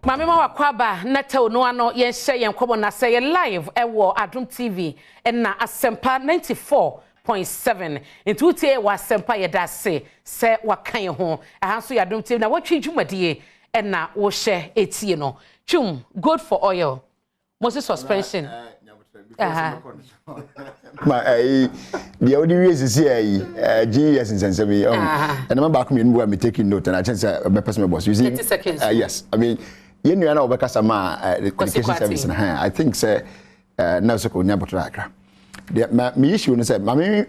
Mami ma wakwaba na tew no ano ye hye yen komo na say live ewo Adom TV na Asempa 94.7 ntutie wa Asempa ye da se wakan ho aha so ya Adom TV na watwi dwumadie na wo hye etie no twum good for oil Moses suspension ma the only reason say GS in Sensemi and I'm back me I'm taking note and I just my personal boss you see 30 seconds yes I mean you know na obeka sama the communication service na I think say now so ko nya botra me issue no say me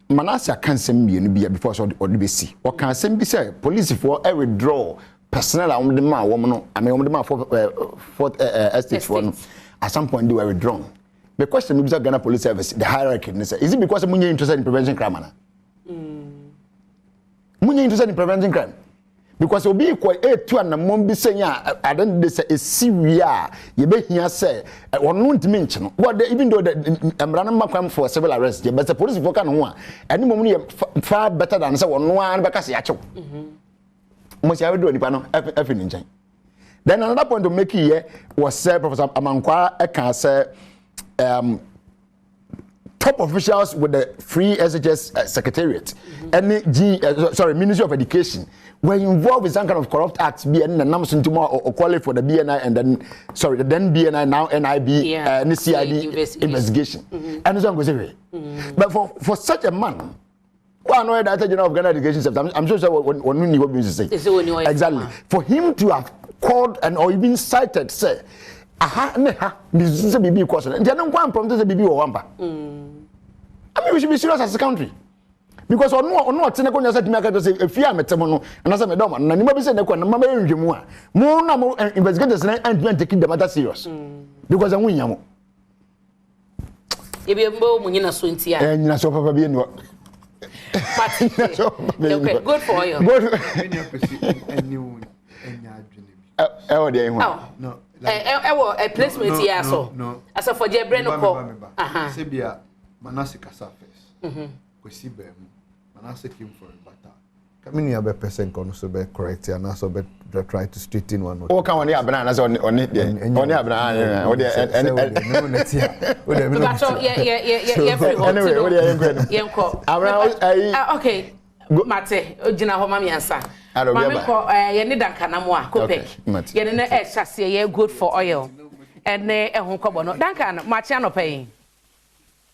manasa kan sem bi before so or be see or can sem bi say police for withdraw personnel am the man wo no I mean the for estate for no at some point they were withdrawn. The question is Ghana Police Service, the hierarchy, is it because you're interested in preventing crime? You're interested in preventing crime? Because you'll be quite a two and a mom be saying, I don't say a Syria, you be here say, or not mention what even though I'm running my for several arrests, but the police for can one, any moment far better than someone one because you must have do any panel, everything. Then another point to make here was Professor Amankwa can say top officials with the Free SHS Secretariat and Ministry of Education were involved in some kind of corrupt acts, BNI or qualify for the BNI and then the then BNI now NIB and the CID investigation. And so on. But for such a man, well, no, that General of Ghana Education Service, I'm sure one knew what you say. Exactly. For him to have called and or even cited, say, this is a BB question. And they don't want to promise a BB or wampa. I mean, we should be serious as a country. Because on what Seneca said to me, I say, if you are Metamono, and as a madam, and you never said that when Mamma and Jimua, more investigators and taking the matter serious. Because I'm winning. If you are more Munina Swintia, and you're so probably in what. Okay, good for you. Oh, dear. No. A placement here, so. No. As a for Jebreno call. Sebia, Manasika surface. We see them. Manasik him for a batter. Coming here, person can also be correct and also be try to straighten one. Oh, come on, bananas on it. On your banana. Okay. Mate, Ojina Homami answer. Mami ko ye ni dankana mo a kopek. Ye ne chassis ye good for oil. And ne ehun kobo no. Dankana machi anopai.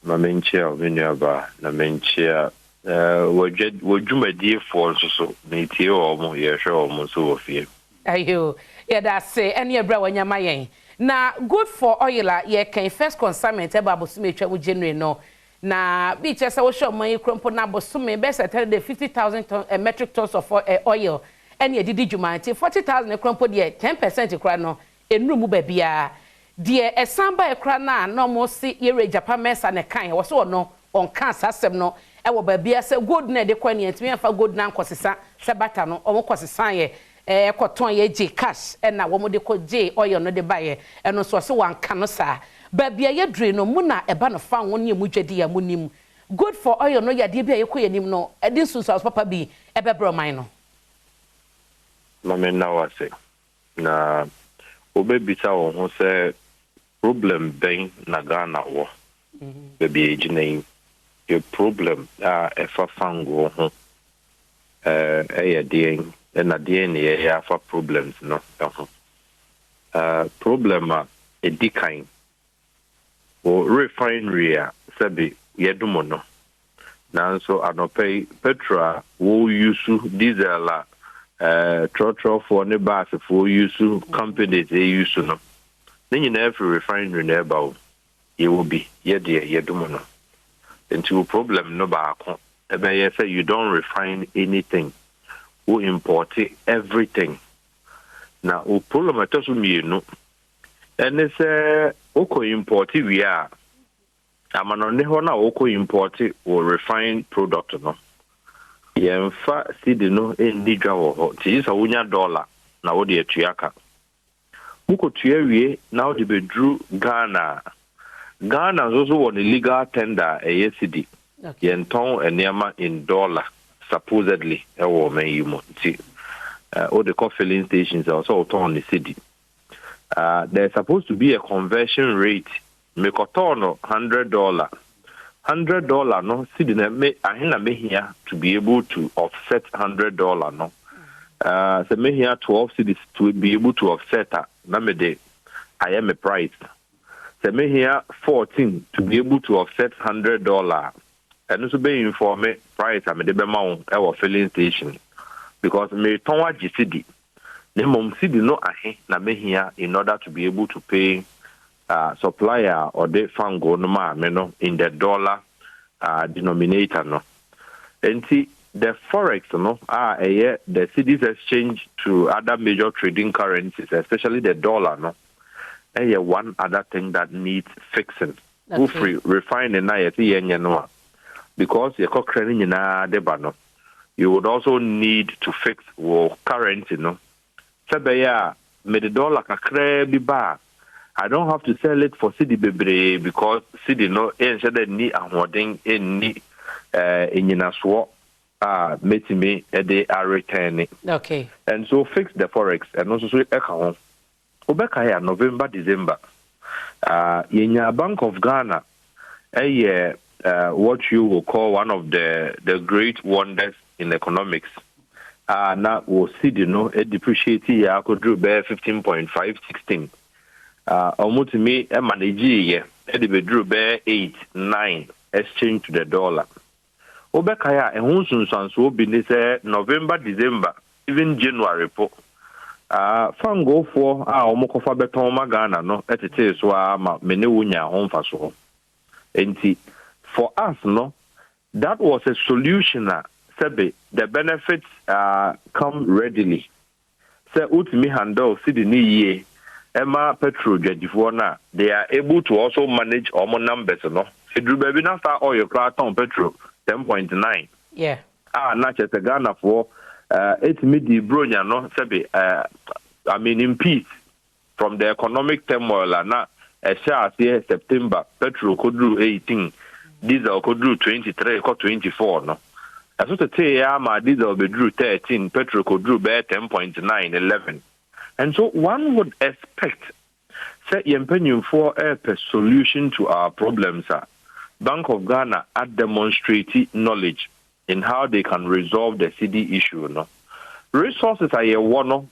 Mami nchia obinuaba na menchia wodwumadie for so na tie omo ye hwe omo so ofie. Ayo, ye da say ene ebra wanyama yen. Na good for oil a ye kan first consignment e ba bosume twa wo January no. Na bi chese wo show man krompo na bosume be settle the 50,000 metric tons of oil ene edidi dwumanti 40,000 krompo de 10% kra no enuru mu ba bia de esamba ekra na no mo si yere Japan mesa ne kan wo so no on kan sasem no e wo ba bia se gold na de kwani antimi afa gold na nkosesa se bata no o mo kosesa ye ekoton ye je cash na wo mo de ko je oil no de baye eno so se wan kan no sa babia ye dre no mu na eba no fa won ye mu dwadi ya munim good for oil no ya de bia ye koyanim no edin sunsu papa bi ebebro man no mama Nnawotwe na obebita wo ho se problem ben na Ghana wo baby ejinayin your problem efa fango ho ya den na den ye ya fa problems no problem edikan o refinery sabi yedumo no nanso anope petrol wo use diesel trotro for ne bus for use companies they use no then you never refinery never it will be yedumo no into problem no ba ko ebe say you don't refine anything we import everything now o problem atosu mi no and it's oko import we are amano ne ho na oko import or refined product no yemfa seed no endi dwa wo ho ti so wonya dollar na wo de atuaka muko tuawie na wo de bedru Ghana so won illegal tender cedi yenton enema in dollar supposedly e wo man you mo ti o de filling stations also ton the cedi there's supposed to be a conversion rate. Mekotono $100. $100 no cedi na me ahina me here to be able to offset $100 no. So me here 12 cedis to be able to offset na me de I am a price. So me here 14 to be able to offset $100. And also be inform me price I me de be ma our filling station because me tonwa cedi. The mom cedi no ahe na me here in order to be able to pay supplier or the fango no ma me no in the dollar denominator no. And see the forex no the cedis exchange to other major trading currencies, especially the dollar no. One other thing that needs fixing. Okay. Refining na no because you you would also need to fix currency no. Sabeya me the dollar kakre bi ba. I don't have to sell it for cedi bebre because cedi no enshede ni ahoden enni enyinaso metime they are returning. Okay. And so fix the forex and also so eka Obeka ya November December. Yenya Bank of Ghana what you will call one of the great wonders in economics. Na wo cedi no depreciate ya could do be 15.516. Almost me manage ye be drew be 8-9 exchange to the dollar. Obekaya and Hunsun so be say November, December, even January po. Fan go for Omokofa beton magana no et so ma menewunya home faso. Enti for us no that was a solution sebe the benefits come readily. Say utimi handle cedi ni ye Emma Petro Jadifona, they are able to also manage all numbers, no? It will be not oil on petrol 10.9. Yeah. Not just a Ghana for 8 midi bronya, no? I mean, in peace from the economic turmoil, and a share here September, petrol could do 18, diesel could do 23, could 24, no? As to say, diesel be drew 13, petrol could do 10.9, 11. And so one would expect, say, for a solution to our problems. Bank of Ghana are demonstrating knowledge in how they can resolve the cedi issue. No? Resources are here one, no?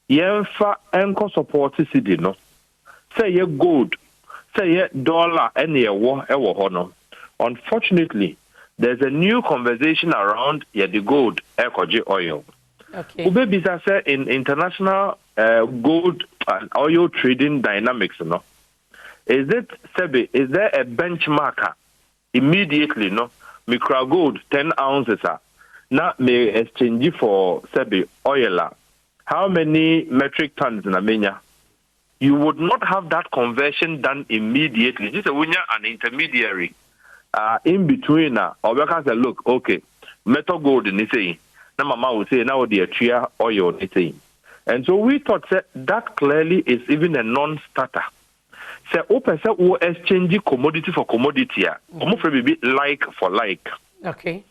Yenfa enko support cedi, no? Say ye gold, say ye dollar, and ye no? Unfortunately, there's a new conversation around the gold, ekoji oil. Okay. Ubebisa say in international gold and oil trading dynamics, no? Is there a benchmark immediately, no? Micro gold 10 ounces not may exchange for oil. How many metric tons in Amenia? You would not have that conversion done immediately. This is an intermediary in between. Or we can say, look, okay, metal gold in this. Na mama will say now the chia oil anything. And so we thought that clearly is even a non-starter. Say open say we exchange commodity for commodity. Be like for like. Okay.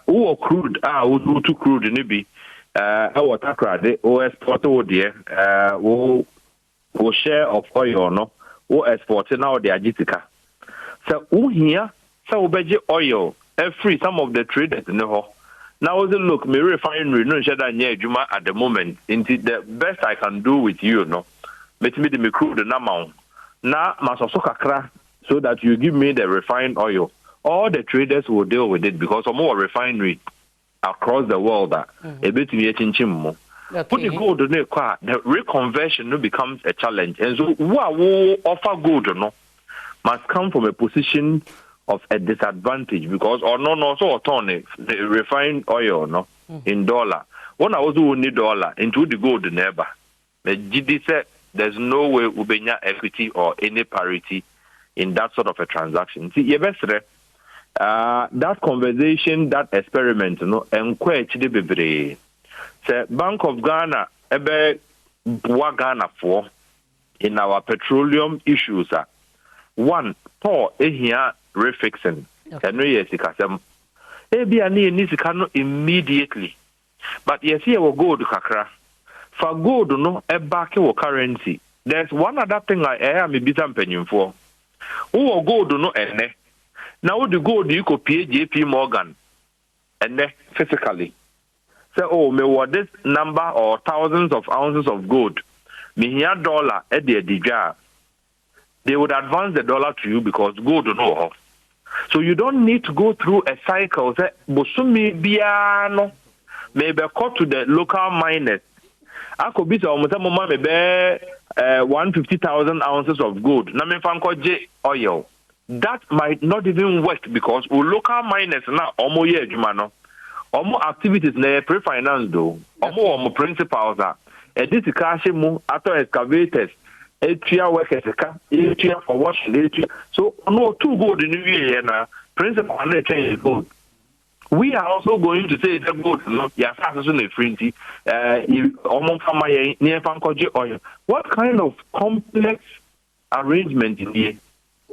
Who crude who to crude nibi water credit or export there who share of oil no who export now the agitica. So who here so beji oil free some of the traders no. Now, look, me refinery no shada nye juma at the moment. Into the best I can do with you, no. Let me the crude the amount. Na masoso kakra so that you give me the refined oil. All the traders will deal with it because some more refinery across the world a bit me chinchim. Put the gold on the reconversion no becomes a challenge. And so who offer gold no must come from a position of a disadvantage because so the refined oil no in dollar. When I was only dollar into the gold neighbor. The GD said there's no way ubenya equity or any parity in that sort of a transaction. See, that conversation, that experiment, and the Bank of Ghana ebe Ghana for in our petroleum issues. One, Paul here refixing. Can we immediately. But yes, here we go to Kakra. For gold, no, a back currency. there's one other thing I am a bit penny for. Who gold no ene. Now the gold you could pay JP Morgan ene physically. Say, oh, me what this number or thousands of ounces of gold. Me here dollar at the diga. They would advance the dollar to you because gold don't know. So you don't need to go through a cycle. Say, bosumi biano. Maybe go to the local miners. I could be almost a moment maybe 150,000 ounces of gold. Na me fan J oil. That might not even work because local miners now almost year jumano. Almost activities na pre-finance though. Almost principals are. And this cash mu after excavators. 8 workers, 8 for washing. So no 2 gold in the year na principal and change gold. We are also going to say that gold no ya fast on the free oil. What kind of complex arrangement in here?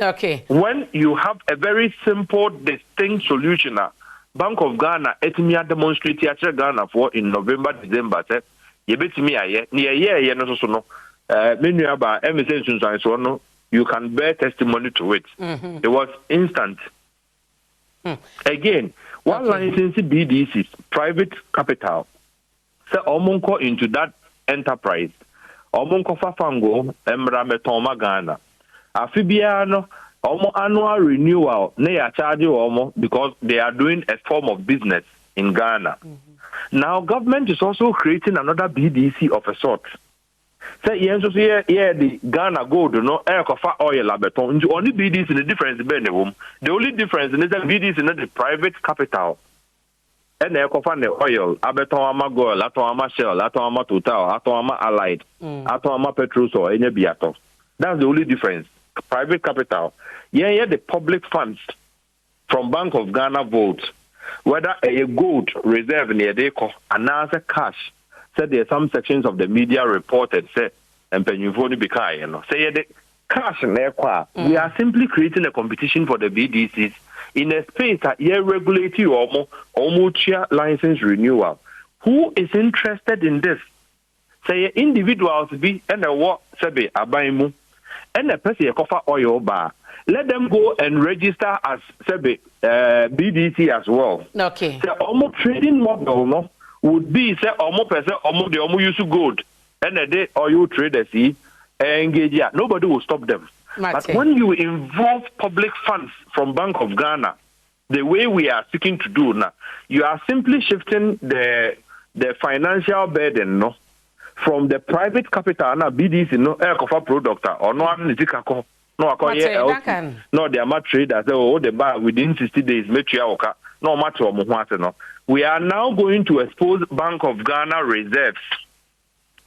Okay. When you have a very simple, distinct solution, Bank of Ghana etimi demonstrate Ghana for in November, December, said you bet me near no menu about so no, you can bear testimony to it. It was instant. Again, one license BDCs, private capital, say omonko into that enterprise. Omonko fafango emra metoma Ghana. Afibiano omo annual renewal ne ya charge omo because they are doing a form of business in Ghana. Now government is also creating another BDC of a sort. Say the Ghana gold no air kofa oil abeton. Only BDC in the difference the only difference is that BDC in the private capital. And air kofa the oil abeton ama gold, aton ama shell, aton ama total, aton ama allied, aton ama petrol so any biato. That's the only difference. Private capital. Yeah, the public funds from Bank of Ghana votes whether a gold reserve near deco another cash. Said there are some sections of the media reported say and Penyufoni Bikai, say the cash in there. We are simply creating a competition for the BDCs in a space that regulatory almost license renewal. Who is interested in this? Say individuals be and a what sabe abaimu and a person a cover oil bar. Let them go and register as sabe BDC as well. Okay. So almost trading model no would be say almost person almost the almost use gold and a day or you traders see engage. Yeah, nobody will stop them. But when you involve public funds from Bank of Ghana, the way we are seeking to do now, you are simply shifting the financial burden no from the private capital na BDC no air cover product or no no no they are not traders oh the buy within 60 days make you no matter no. We are now going to expose Bank of Ghana reserves,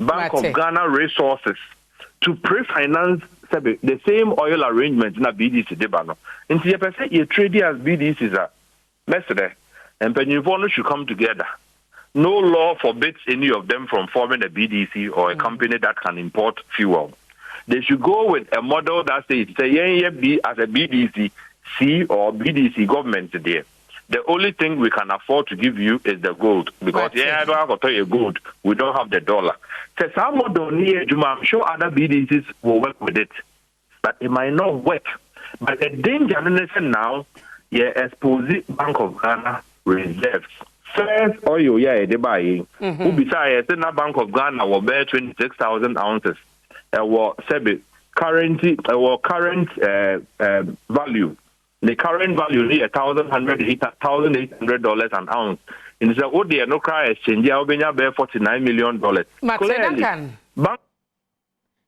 Bank of Ghana resources to pre-finance the same oil arrangement in a BDC debano. And see, if you trade as BDCs are mestre and Penyuvono should come together. No law forbids any of them from forming a BDC or a company that can import fuel. They should go with a model that says, be as a BDC, C or BDC government there. The only thing we can afford to give you is the gold. Because I don't have to tell you gold. We don't have the dollar. So some model near Juma, I'm sure other BDCs will work with it. But it might not work. But the danger now, expose Bank of Ghana reserves. First oil, they buy. Who besides the Bank of Ghana will bear 26,000 ounces. Current value. The current value is $1,800 an ounce. In the old day, no cry exchange, bear $49 million.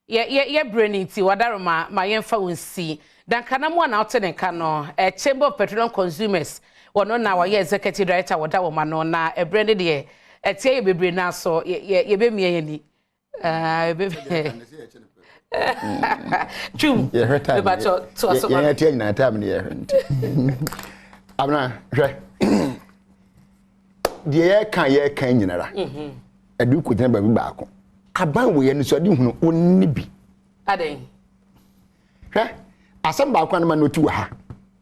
Clearly, brainy tea, whatever my info will see. Dan kana mo na ote nka no Chamber of Petroleum Consumers wono na wa executive director wada wo ma no na brand de tie ye bebre na so ye be mie ni Chum ye ba to so ye tie na time ne ye hwent abna hwe de ye kan nyinara adu ko jina ba bi baako aban wo ye ni so de hunu onni bi aden hwe asem ba kwa na no tu ha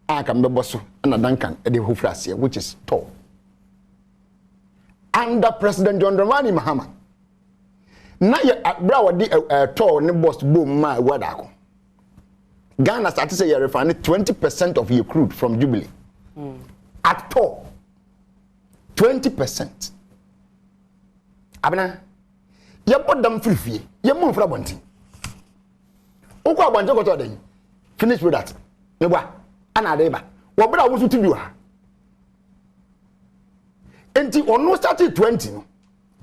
aka mbebo so na Duncan e de hofrase which is tall under President John Dramani Mahama na ye bra wodi tour ne boss boom ma wadako Ghana start to say you refund 20% of your crude from Jubilee at tour 20%. Abena ye put them free ye mo fra bonti okwa abanje ko to den finish with that me bwa ana dey ba wo bra wo sutu biwa enti ono start 20 no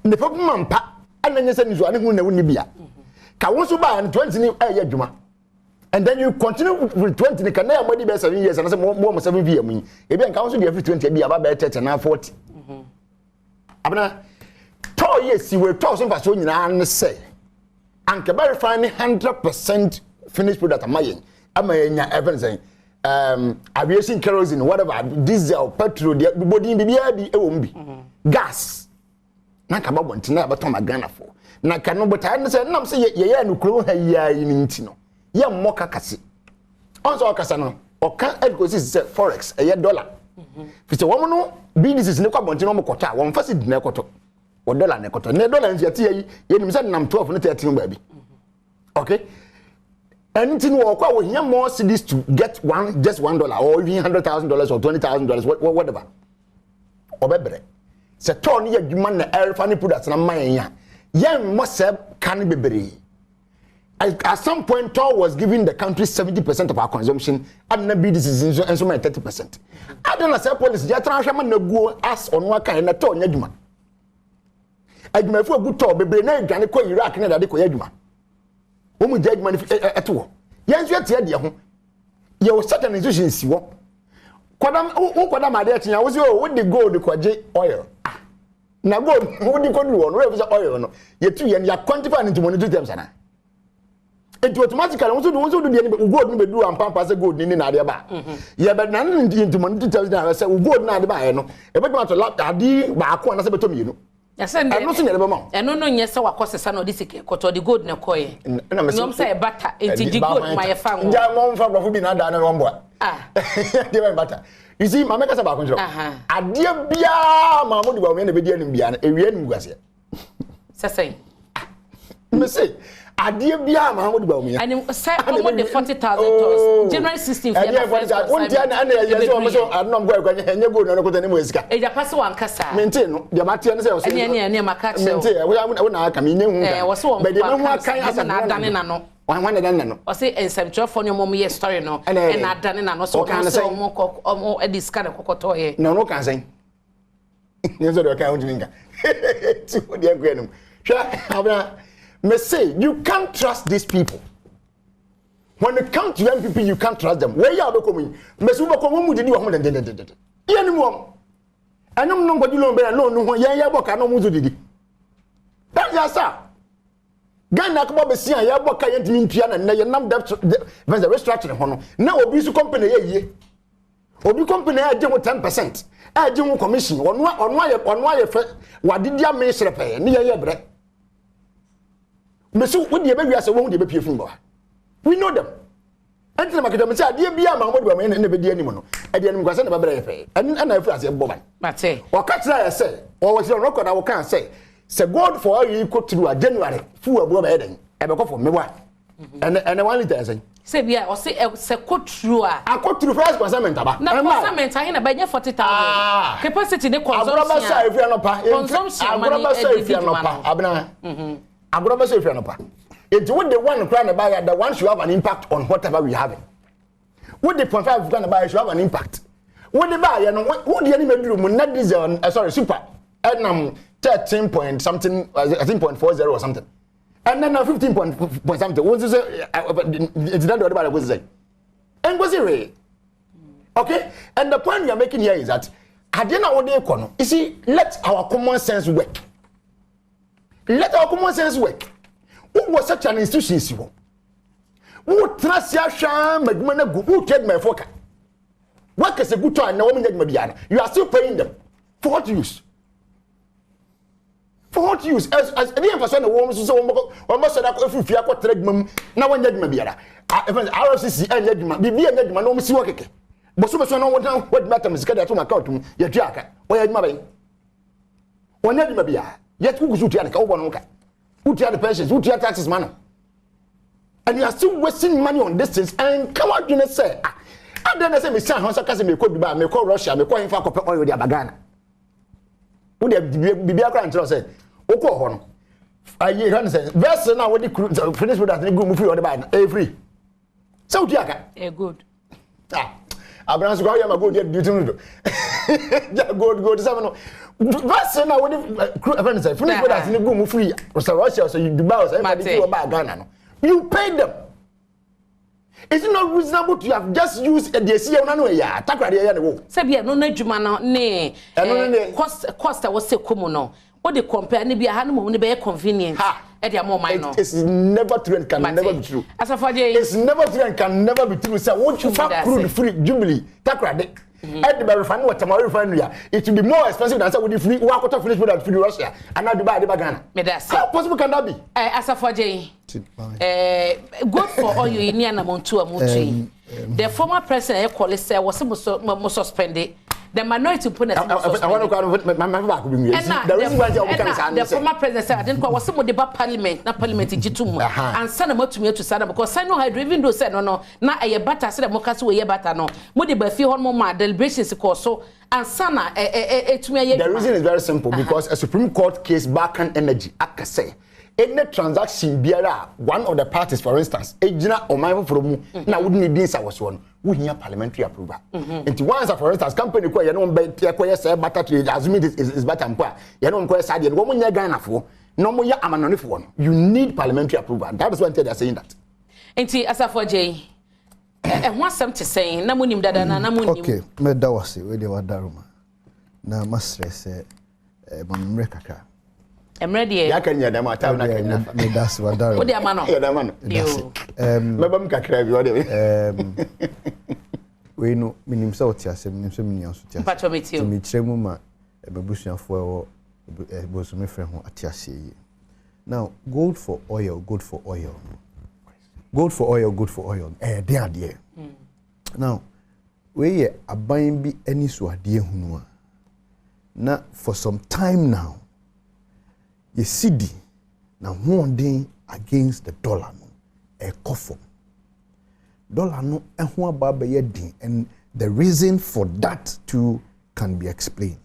ne fa mampa ana nyese nizo ane hu na woni bia ka wo so ba 20 ni ya adwuma and then you continue with 20 ni can na amadi be 7 years and say more 7 years mu e bia nka wo so dey 20 bia ba be 30 na 40 abena to yes we to so faso nyina an say anke be refine 100% finished product amayen amanya everything aviation kerosene whatever diesel petrol the body bibia bi e wo mbi gas na ka babon tina ba to magana for na ka no bota ne say nam say ye no kuro ha ya ni nti no ye mmoka kase onso kasa no oka edukosi say forex e dollar fiti wo no businesses ne kwa bonti no mokota wo mfasi dina ekoto wo dollar ne ekoto ne dollar nti ati ye nim say nam 12 ne 13 ba bi okay anything wo kwa wo hia more cities to get just $1 or even $100,000 or $20,000 whatever obebre se ton ye dwuma na elfani products na manya yen mo se kan bebre at some point Tor was giving the country 70% of our consumption and na businesses and so 30%. I don't know say policy ya transfer na go as on one kind na Tor nya dwuma adwuma fu gu Tor bebre na adwane ko Iraq na dade ko ya dwuma wo mu judge man eto yen so tie de ho ye o certain institutions wo kodam ade atinya wo so wo de gold kwaje oil na gold wo di kodu wo no we say oil no ye tu ye ya quantify into monetary terms na it automatically wo so do de ni gold no be do am pampa say gold ni na ade ba ye be na into monetary terms na say gold na ade ba ye no e be ma to ade ba akọ na say beto mienu Yasende eno so nyere be ma eno no nyese wakosesa na odisike koto di gold na koye nyom say bata enti di gold ma ye fa ngo nja mo mfa brofo bi na da na rombo de be bata you see mama kasa ba konjro ade bia mamudu ba me na be di anim bia na ewie anim guase sesai me say ade bia mamudu ba me and say almost the $40,000 January 16th ya first one dia na ana ya so so adnom go kwanye enye go no ko tani mo esika e ja pass wan kasa mente no dia matia no say o say ene maka che mente wo na aka me nyen hu wo so be de me hu akan asa na adane na no wan dan na no o say ensemtwefo no mom ye story no e na adane na no so no say omo ediska na kokoto ye no no kan say nyen so de kan hu nka ti wo de akwa no hwa abra me say you can't trust these people. When it comes to young people, you can't trust them. Where you are becoming, Messi become mu di wa ho den. Ye ni mo. Anum no gbadu lo be no no ye boka no mu zo didi. That ya sa. Ghana ko be sia ye boka ye ntimi ntua na ye nam debt the restructuring ho no. Na obi su company ye yie. Obi company a je 10%. A je commission. Ono aye fe wadidi ame srepe ne ye bre. Mesu wo de be wiase wo de be pie fun bo. We know them. Enti na maketa me say ade bia ma Muhammadu ba me na be di anim no. Ade anim kwase na ba bere ye fe. Ana afu ase bo ban. Mate. O ka tira ye say, o wo say record na wo kan say God for all you go through January fu abo ba eden. E be ko for me wa. And 1 liter say. Say bia o say se ko true a. Akọ true first consignment aba. Na consignment ahe na ba nya 40,000. Capacity ne consumption. Agroba say if you no pa. Agroba say if you no pa. Abna. Agroba say if you no pa. It's what the one crown about the one should have an impact on whatever we have. What the 0.5 crown about should have an impact. What the buy and what the enemy do mun not diesel sorry super and 13 point something I think 0.40 or something. And then 15 point something. What is say it's not what was say. And was it okay? And the point we are making here is that at the end of the day, you see, let our common sense work. Let our common sense work. Who was such an institution? Who trust ya sham magmana go who trade my foka? What is a good time na woman magmadiana? You are still paying them. For what use? For what use? As any person the woman so almost said if you are trade mum na one magmadiana. RFCC and yadma bibi and yadma no msi wakeke. But so no what matter is kada to account ya diaka. O yadma bay. One yadma bia. Yet who go to an ka obo no ka. Who the pensions? Who the taxes, man? And you are still wasting money on this things. And come out, you say, I don't say, Miss San, Hosaka, me call Dubai, me call Russia, me call him for copper oil with the Bagana. Who the Bibiaka and say, Oko Horn. I hear say, Vessel now, what the finish with that, and go move on the band, every. So, Jaka, good. Abraham go yam go get duty no. Go to seven. Vessel now, what the say, finish with that, and go move free. So Russia, so you Dubai, so everybody go about Ghana. You pay them. Is it not reasonable to have just used a DCA on anyway? Yeah, take right here. Sabia no juma no ne cost was say komo what they compare ni be a hanu ni be convenient e dia mo man no. It's never true and can never be true. It's never true and can never be true. Say what you fuck crude free jubilee take right. At the refinery what tomorrow refinery it will be more expensive than say with the free wa quarter finish with that free Russia and now Dubai the Ghana. Me that say. How possible can that be? Asafoje good for all you in Nnawotwe amutu. The former president call say was suspended. The minority put it. I want to go my back with me. The reason why the former president said I didn't call was some of the parliament, not parliament in Jitum, and send them to me to Sada because I know how even though said no, now a better said Mocas way better no. Would be few more deliberations so and Sana to me. The reason is very simple because a Supreme Court case back on energy, I can say. Any transaction biara one of the parties for instance ejina o man from na wouldn't need this was one we hear parliamentary approval and once for instance company ko ye no be ko ye say better trade assume it is better mpo ye no ko say wo mo nya Ghana fo no mo ya amanone fo no you need parliamentary approval that is why they are saying that enti Asafoje ho asem te saying na monim dada na monim okay me da wase we dey wadaruma na ma stress mamre kaka ready. Ya kan ya da mata na kan ya. Me das wadaro. Wo dey amano. Ya da amano. Me bam kakra bi wo dey. We no minim se otiasem, minim se minim so tiasem. Pacho metio. To me tremu ma bebusuafo e boso me frɛ ho atiase yi. Now, gold for oil, good for oil. Gold for oil, good for oil. Dey ade. Now, we aban bi ani so ade hunu a. Na for some time now ye cedi na honden against the dollar no e kofo dollar no e ho aba be din and the reason for that too can be explained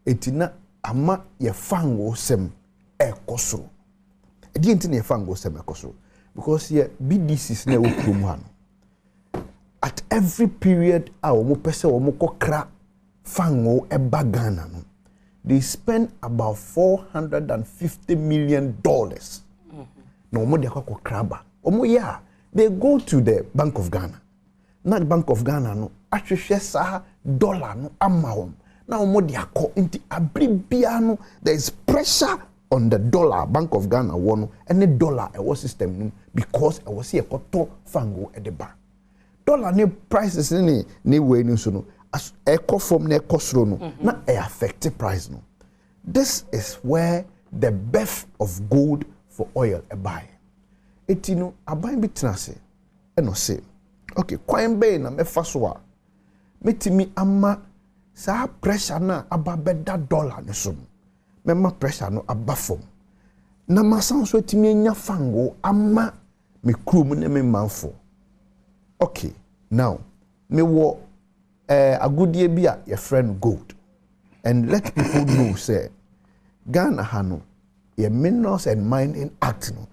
etina ama ye fango sem e kosoro e di entina ye fango sem e kosoro because ye BDCs na wo krom ha no at every period a wo pese wo kokra fango e bagana no they spend about $450 million. No more they kraba. Yeah, they go to the Bank of Ghana. Not Bank of Ghana no. Actually, sa dollar no amount. Now more they call into abribiano. There is pressure on the dollar. Bank of Ghana one and the dollar a was system because I was here koto fango at the bank. Dollar ne prices ne way no so no. As echo from ne kosro no na e affect price no. This is where the birth of gold for oil e buy. Eti no aban bitnase e no say okay kwan be na me fa so a metimi ama sa pressure na aba beda dollar ne so me ma pressure no aba fom na masan so etimi nya fango ama me krum ne me manfo. Okay, now me wo agudie bi a your friend gold and let people know say Ghana hano your Minerals and Mining Act no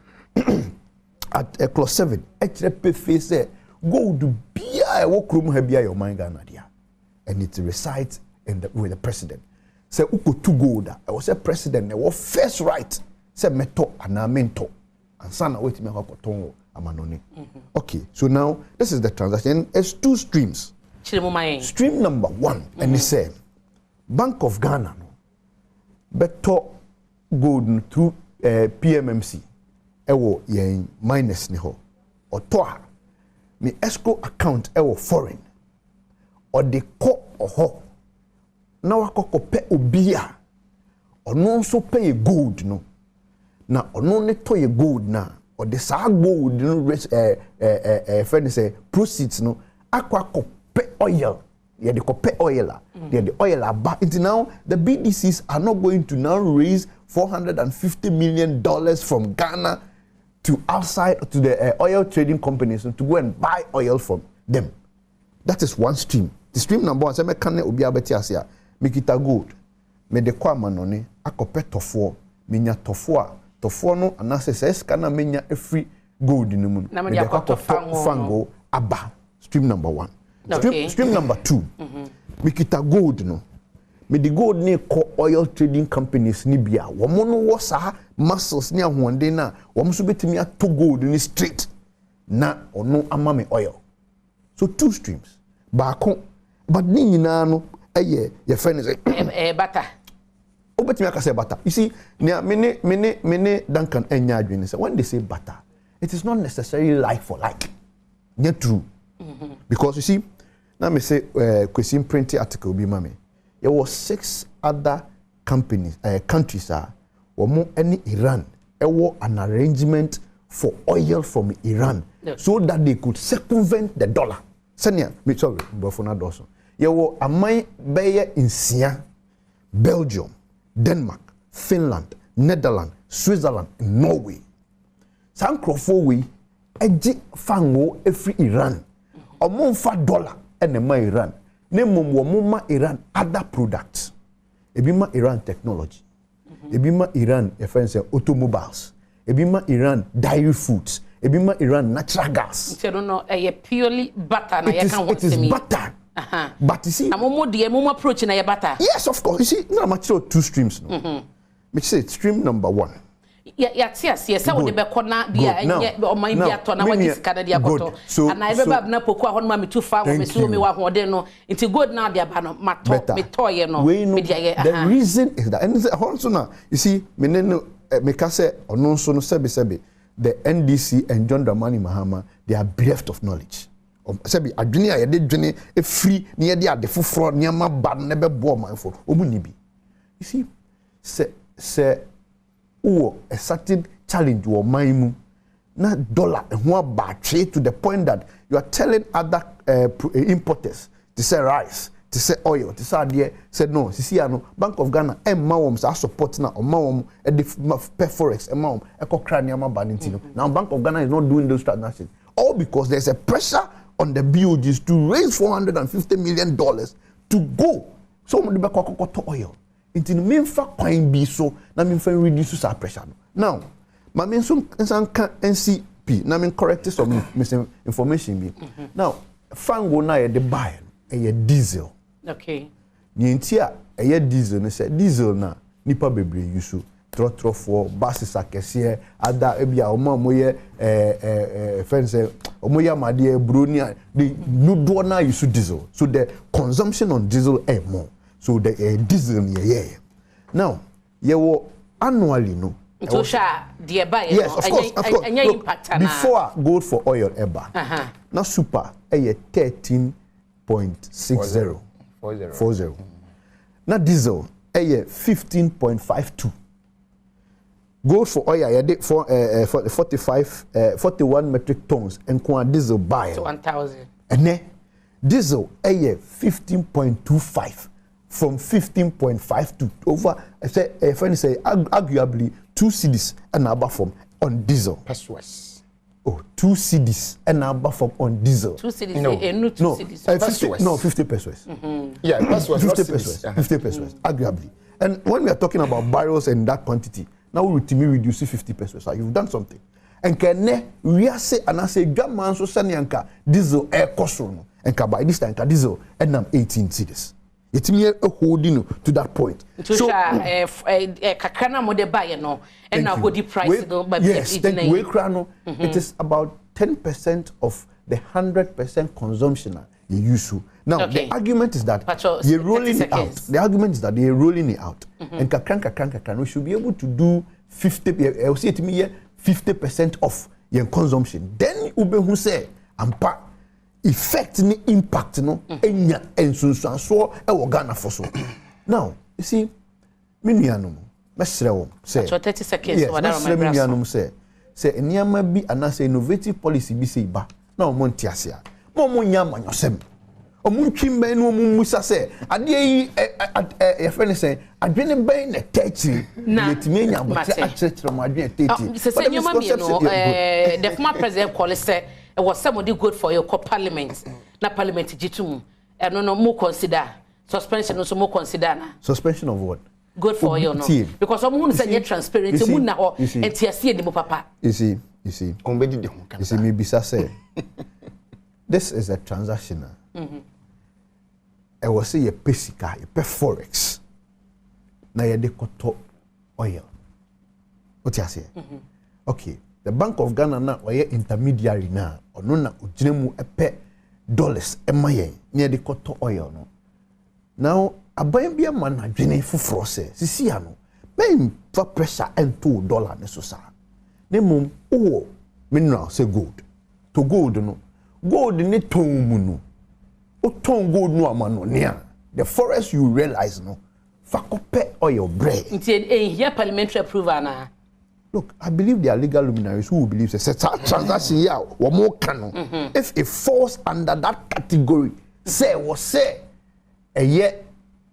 at clause 7 actually say gold bia e wo krom ha bia your mine Ghana dia and it resides in with the president say ukotu gold I was a president e first right say meto ana mento and sana wait me hokoton amanoni. Okay, so now this is the transaction. It's two streams. Stream number 1, and he said, Bank of Ghana no beto gold through PMMC. Ewo yen minus ni ho. Otoa me escrow account ewo foreign. Or the ko oho. Na wakoko pe obia. Ono nso pay gold no. Na ono ne to ye gold na. Or the sa gold no friend say proceeds no akwa pay oil. Yeah, they pay oil. Yeah, the oil are back. Now the BDCs are not going to now raise $450 million from Ghana to outside to the oil trading companies to go and buy oil from them. That is one stream. The stream number one, say me can obi abeti asia, me kita gold, me de kwa manone, akope tofo, me nya tofo no anase says kana me nya free gold in the moon. Me de kwa fango aba. Stream number one. Okay. Stream number two, me kita gold no. Me the gold ne ko oil trading companies ni bia. Womo no wo sa muscles ni ahonde na, womo so betimi ato gold ni straight na ono ama me oil. So two streams. Baako but ni nyina no eye your friend is butter. Obetimi aka say butter. You see, mene Duncan enya adwene say when they say butter, it is not necessarily like for like. Not true. Because you see, now me say question printing article be mame. There were 6 other companies countries womo any Iran an arrangement for oil from Iran so that they could circumvent the dollar. Senya, me sorry, Bofona Dawson. There were amai beye in Sia, Belgium, Denmark, Finland, Netherlands, Switzerland, and Norway. San Crawford eji fango every Iran. Omon fa dollar and ma Iran. Name mo Iran other products. Ebima Iran technology. Ebima Iran friends automobiles. Ebima Iran dairy foods. Ebima Iran natural gas. You don't know purely butter na it is butter. But you see, I'm approach na butter. Yes, of course. You see, now I'm sure 2 streams no. Me say stream number 1. Yes, say we be kona dia enye o man bia to na wadi sika dia koto. And I be na poku ahon ma me tu fa me so me wa hode no. Nti good now dia ba no mato me toye no. Me dia the reason is that and also now you see me me ka say ono so no sebe the NDC and John Dramani Mahama, they are bereft of knowledge. Sebi adwene a yede dwene e free ne yede ade foforo ne ma ba ne be bo manfo omuni bi. You see say a certain challenge or maimu na dollar ho aba to the point that you are telling other importers to say rice, to say oil, to say there said no sisi ano Bank of Ghana emma wom sa support na omma wom e de forex emma wom e kokra ne ma ba ntino. Now Bank of Ghana is not doing those transactions all because there's a pressure on the BOGs to raise $450 million to go so mo de be kokoto oil. Into the main fact coin be so na me fa reduce our pressure. Now, my men some NCP na me correct some misinformation be. Now, fango na ye de buy e diesel. Okay. Ni ntia e diesel ne say diesel na nipa bebre use trotro for buses akese ada ebia o ma moye friends o moye amade bronia the nudo na use diesel. So the consumption on diesel is more. So the diesel now you annually no so yes of course impact before gold for oil eba now super 13.60 40 now diesel 15.52 gold for oil for 41 metric tons and diesel buy so 1000 and then diesel 15.25 from 15.52 over say friend say arguably 2 cedis and above from on diesel. Pesos. Oh, 2 cedis and above from on diesel. 2 cedis no 2 cedis. No, 50 pesos. Yeah, pesos. 50 pesos. 50 pesos. Arguably. And when we are talking about barrels and that quantity, now we will reduce 50 pesos. So you've done something. And can we are say and I say German so sanianka diesel air cost no and by this time diesel and 18 cedis. It's me holding to that point. So kakana mo de buy no and now hold the price no but yes, thank you. It is about 10% of the 100% consumption you use to. Now the argument is that you're rolling it out. The argument is that they're rolling it out. And kakran we should be able to do 50 I'll say to me 50% of your consumption. Then ube who say ampa effect ni impact no enya ensunsan so e wo Ghana for so. Now you see me nuanom mesre wo say 30 seconds what that remember me nuanom say eniama bi anase innovative policy bi say ba na o monti ase a mo nya amanyosem omuntwi ben no musa say ade yi e friend say adwene ben na tachi letime nya bote akyerɛkyerɛ mo adwene tachi se nyoma mi no the former president call say it was somebody good for your parliament na parliament jitum no mo consider suspension so mo consider na suspension of what good for you no because some who say transparent mu na ho entiase ni mo papa you see ombedi de ho kan you see me bisa say this is a transactional I was say a pesika a forex na ye de koto oil what you say okay the Bank of Ghana na oye intermediary na ono na ojinemu epe dollars emaye na de koto oil no now aban bia man adwene foforo se sisi ya no men for pressure into dollar ne so sa ne mum o mineral say gold to gold no gold ni ton mu no o ton gold no amano ne the forest you realize no fakope oil bread nti here parliamentary approval na look I believe there are legal luminaries who will believe say transaction ya wo mo kan no if it falls under that category say a year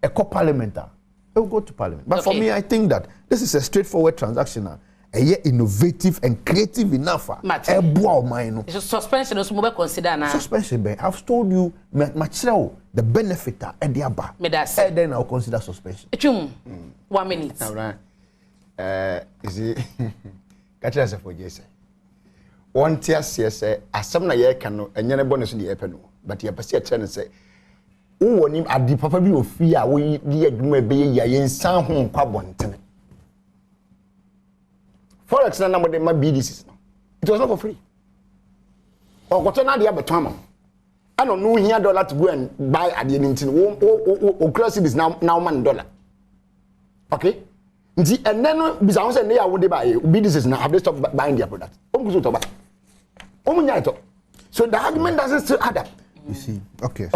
a co-parliamentar, it will go to parliament. But for me, I think that this is a straightforward transaction. A year innovative and creative enough. Suspension is more consider now. Suspension, I've told you, the benefit at the aba. Then I'll consider suspension. 1 minute. All right. Is it? Catch us for yes. One tier says, as some na ye can and you're bonus in the epeno, but you're perceived say. Who nim adi papa bi ofi a wo yi adwuma be ya yensan ho kwa bontene forex na mo de ma BDCs no it was not for free o goto na de abeto am ano no hia dollar to go and buy ade ni ntin wo currencies now man dollar okay nti enne no bisa ho se ne ya wo de buy BDCs na have they stop buying their product o guso to buy o munya to so the argument doesn't still add up you see okay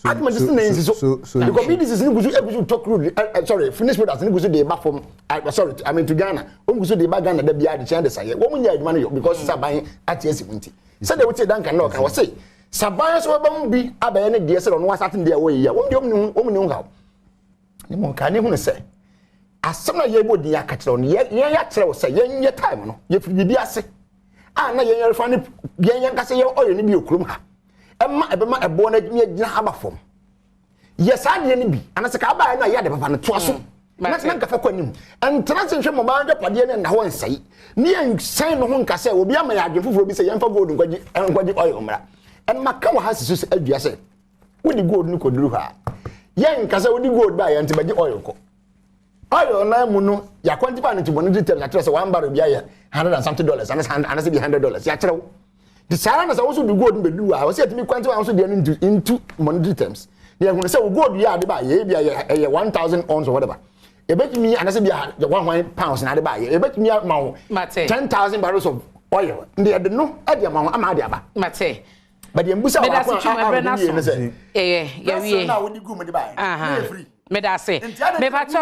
so because this is Nibusu talk rudely. Sorry, finished products. Nibusu they back from. Sorry, I mean to Ghana. Nibusu they back Ghana. They be the China say. What when you money because Sabay at yes winti. So they would say Duncan no can say. Sabay so be abay any dear on one certain their way. Yeah, woman how. Ni mo can you say? As some of ye would ya catch on ye tell say ye time no. Ye be ase. Ah na ye funny ye kase ye oil ni bi okrum ha. Ebema ebo na gina aba fom yes ade ni bi anase ka aba na ya de papa no to aso na nka fa kwanim entrance nhwe mo ba pade ne na ho nsai ni ensan no ho nka se obi ama ya adwe foforo bi se yemfa gold nkwaji oil mra en maka wa hasisu adua se wodi gold ni koduru ha ye nka se wodi gold ba ya ntibaji oil ko oil na mu no ya kwantiba ne tibo no detail na tere se 1 barrel bi ya $100 and something anase bi $100 ya tere the Sarah also do gold in the do. I was saying to me, quantum also into monetary terms. They are going to say, gold, yeah, they buy 1,000 ounces or whatever. A bet me, and I said, the 1 pounds, and I buy a bet me out 10,000 barrels of oil. They had no idea, Mamma, I'm Adiaba. Mate. But the Embusa, now would you go with the buy? Free. Me da say me pato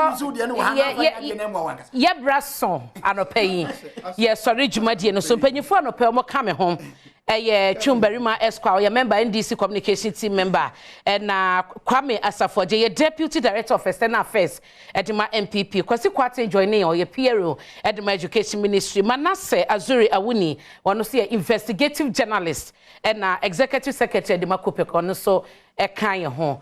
ye brason anopayi ye sorry dwumadie no so panyifo anopa mo ka me hom ye Chumberima Esquire ye member NDC communication team member na Kwame Asafoje ye deputy director of external affairs edema MPP kwasi kwate joining or ye PRO edema education ministry Manase Azuri Awuni wono say investigative journalist na executive secretary edema Kopeko no so e kan ye ho